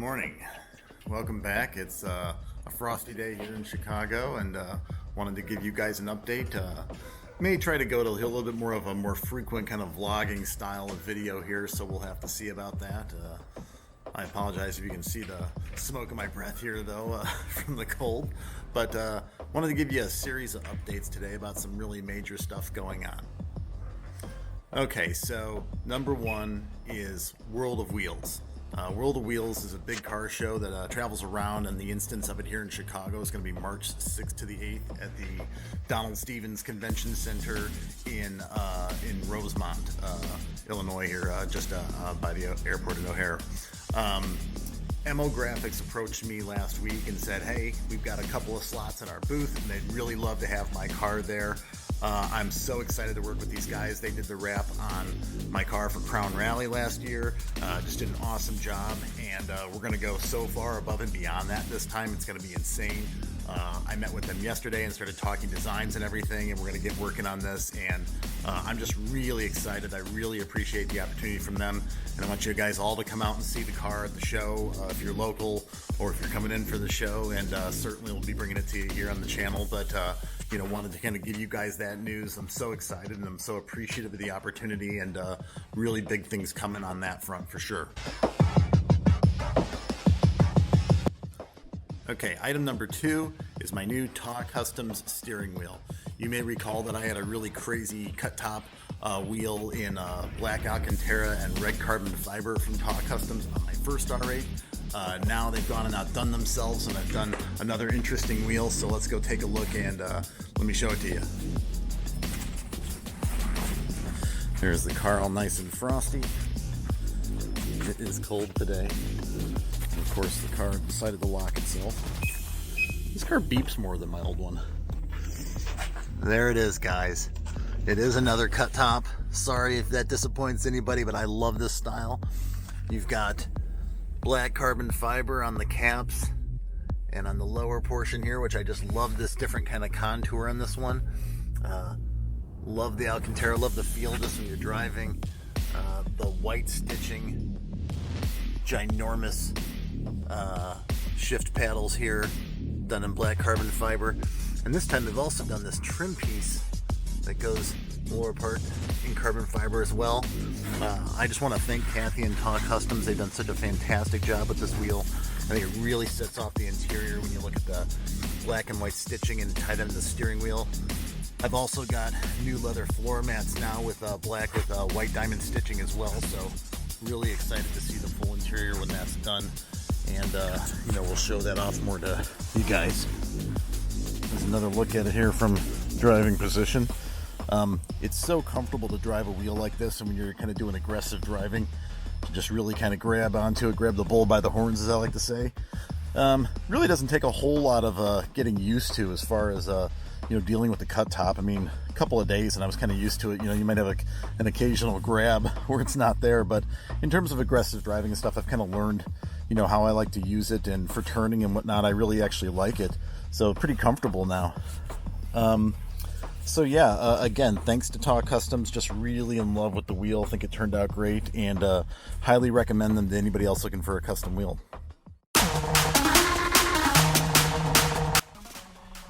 morning. Welcome back. It's a frosty day here in Chicago, and wanted to give you guys an update. May try to go to a little bit more of a more frequent kind of vlogging style of video here, so we'll have to see about that. I apologize if you can see the smoke in my breath here, though, from the cold. But wanted to give you a series of updates today about some really major stuff going on. Okay, so number one is World of Wheels. World of Wheels is a big car show that travels around, and the instance of it here in Chicago is going to be March 6th to the 8th at the Donald Stevens Convention Center in Rosemont, Illinois, here just by the airport in O'Hare. MO Graphics approached me last week and said, hey, we've got a couple of slots in our booth, and they'd really love to have my car there. I'm so excited to work with these guys. They did the wrap on my car for Crown Rally last year. Just did an awesome job, and we're going to go so far above and beyond that this time. It's going to be insane. I met with them yesterday and started talking designs and everything, and we're going to get working on this, and I'm just really excited. I really appreciate the opportunity from them, and I want you guys all to come out and see the car at the show if you're local or if you're coming in for the show, and certainly we'll be bringing it to you here on the channel, but wanted to kind of give you guys that news. I'm so excited, and I'm so appreciative of the opportunity, and really big things coming on that front for sure. Okay, item number 2 is my new TAW Customs steering wheel. You may recall that I had a really crazy cut top wheel in black Alcantara and red carbon fiber from TAW Customs on my first R8. Now they've gone and outdone themselves, and I've done another interesting wheel, so let's go take a look, and let me show it to you. There's the car all nice and frosty. It is cold today. And of course, the car decided to lock itself. This car beeps more than my old one. There it is, guys. It is another cut top. Sorry if that disappoints anybody, but I love this style. You've got black carbon fiber on the caps and on the lower portion here, which I just love this different kind of contour on this one. Love the Alcantara, love the feel just when you're driving. The white stitching, ginormous shift paddles here, done in black carbon fiber. And this time they've also done this trim piece that goes lower part in carbon fiber as well. I just want to thank Kathy and TAW Customs. They've done such a fantastic job with this wheel. I think it really sets off the interior when you look at the black and white stitching and tied into the steering wheel. I've also got new leather floor mats now with black with white diamond stitching as well, so really excited to see the full interior when that's done, and we'll show that off more to you guys. There's another look at it here from driving position. It's so comfortable to drive a wheel like this, and when you're kind of doing aggressive driving, to just really kind of grab onto it, grab the bull by the horns, as I like to say. Really doesn't take a whole lot of getting used to as far as dealing with the cut top. I mean, a couple of days and I was kind of used to it. You might have an occasional grab where it's not there, but in terms of aggressive driving and stuff, I've kind of learned how I like to use it, and for turning and whatnot, I really actually like it. So pretty comfortable now. So yeah, again, thanks to TAW Customs. Just really in love with the wheel. Think it turned out great, and highly recommend them to anybody else looking for a custom wheel.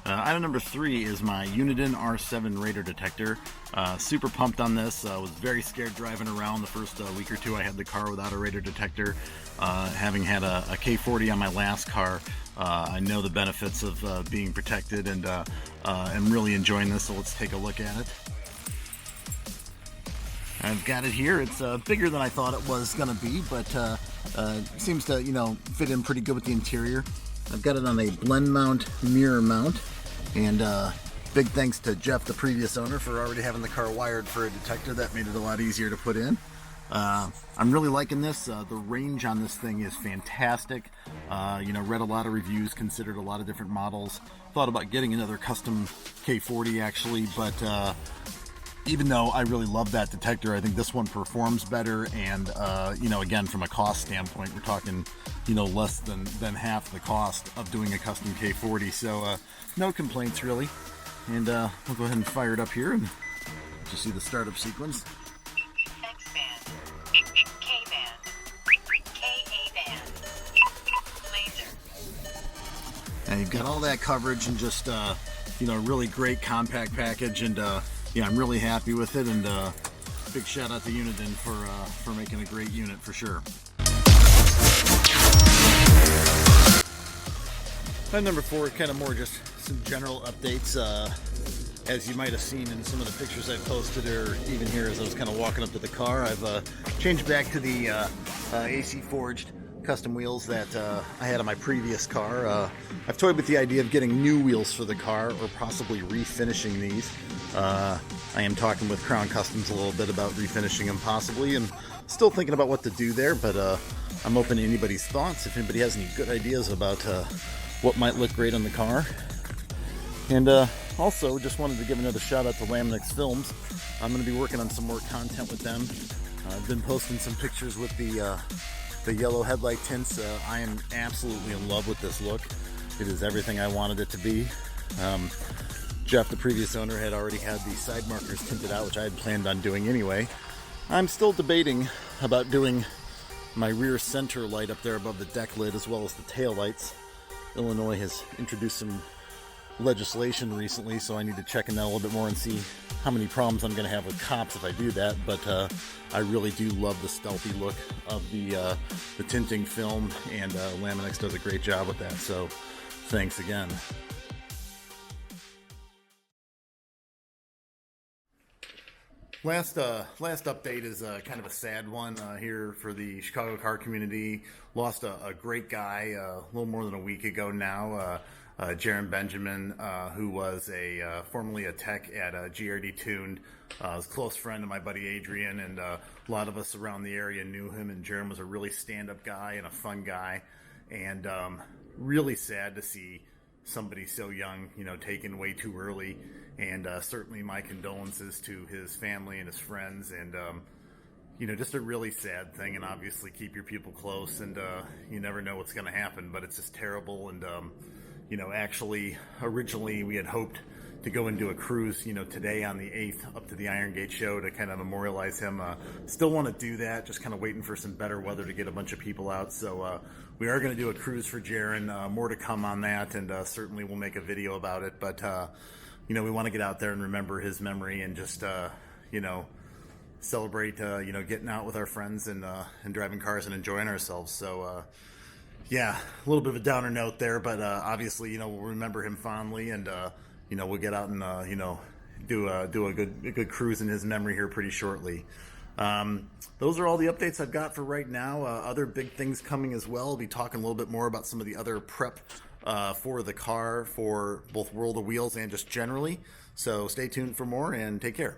Item number 3 is my Uniden R7 Radar Detector. Super pumped on this. Was very scared driving around the first week or two I had the car without a radar detector. Having had a K40 on my last car, I know the benefits of being protected, and I'm really enjoying this, so let's take a look at it. I've got it here. It's bigger than I thought it was going to be, but seems to fit in pretty good with the interior. I've got it on a blend mount mirror mount, and big thanks to Jeff, the previous owner, for already having the car wired for a detector. That made it a lot easier to put in. I'm really liking this. The range on this thing is fantastic. Read a lot of reviews, considered a lot of different models. Thought about getting another custom K40 actually, but even though I really love that detector, I think this one performs better, and again, from a cost standpoint, we're talking less than half the cost of doing a custom K40, so no complaints really. And we'll go ahead and fire it up here, and just see the startup sequence. X band, K band, KA band, And you've got all that coverage and just, you know, really great compact package. And yeah, I'm really happy with it. And big shout out to Uniden for making a great unit for sure. Number 4, kind of more just some general updates. As you might have seen in some of the pictures I posted, or even here as I was kind of walking up to the car, I've changed back to the AC forged custom wheels that I had on my previous car. I've toyed with the idea of getting new wheels for the car or possibly refinishing these. I am talking with Crown Customs a little bit about refinishing them possibly, and still thinking about what to do there, but I'm open to anybody's thoughts if anybody has any good ideas about what might look great on the car. And also just wanted to give another shout out to Lamin-x Films. I'm going to be working on some more content with them. I've been posting some pictures with the yellow headlight tints. I am absolutely in love with this look. It is everything I wanted it to be. Jeff, the previous owner, had already had the side markers tinted out, which I had planned on doing anyway. I'm still debating about doing my rear center light up there above the deck lid, as well as the tail lights. Illinois has introduced some legislation recently, so I need to check in that a little bit more and see how many problems I'm going to have with cops if I do that. But I really do love the stealthy look of the tinting film, and Lamin-x does a great job with that, so thanks again. Last update is kind of a sad one here for the Chicago car community. Lost a great guy a little more than a week ago now. Jaren Benjamin, who was formerly a tech at GRD Tuned, was a close friend of my buddy Adrian, and a lot of us around the area knew him. And Jaren was a really stand-up guy and a fun guy, and really sad to see somebody so young, you know, taken way too early. And certainly my condolences to his family and his friends, and you know, just a really sad thing. And obviously keep your people close, and you never know what's going to happen, but it's just terrible. And you know, actually originally we had hoped to go and do a cruise, you know, today on the 8th up to the Iron Gate show to kind of memorialize him. Still want to do that, just kind of waiting for some better weather to get a bunch of people out. So we are going to do a cruise for Jaron. More to come on that, and certainly we'll make a video about it. But you know, we want to get out there and remember his memory, and just you know, celebrate you know, getting out with our friends and driving cars and enjoying ourselves. So yeah, a little bit of a downer note there, but obviously, you know, we'll remember him fondly, and you know, we'll get out and you know, do a good cruise in his memory here pretty shortly. Those are all the updates I've got for right now. Other big things coming as well. I'll be talking a little bit more about some of the other prep for the car, for both World of Wheels and just generally. So stay tuned for more, and take care.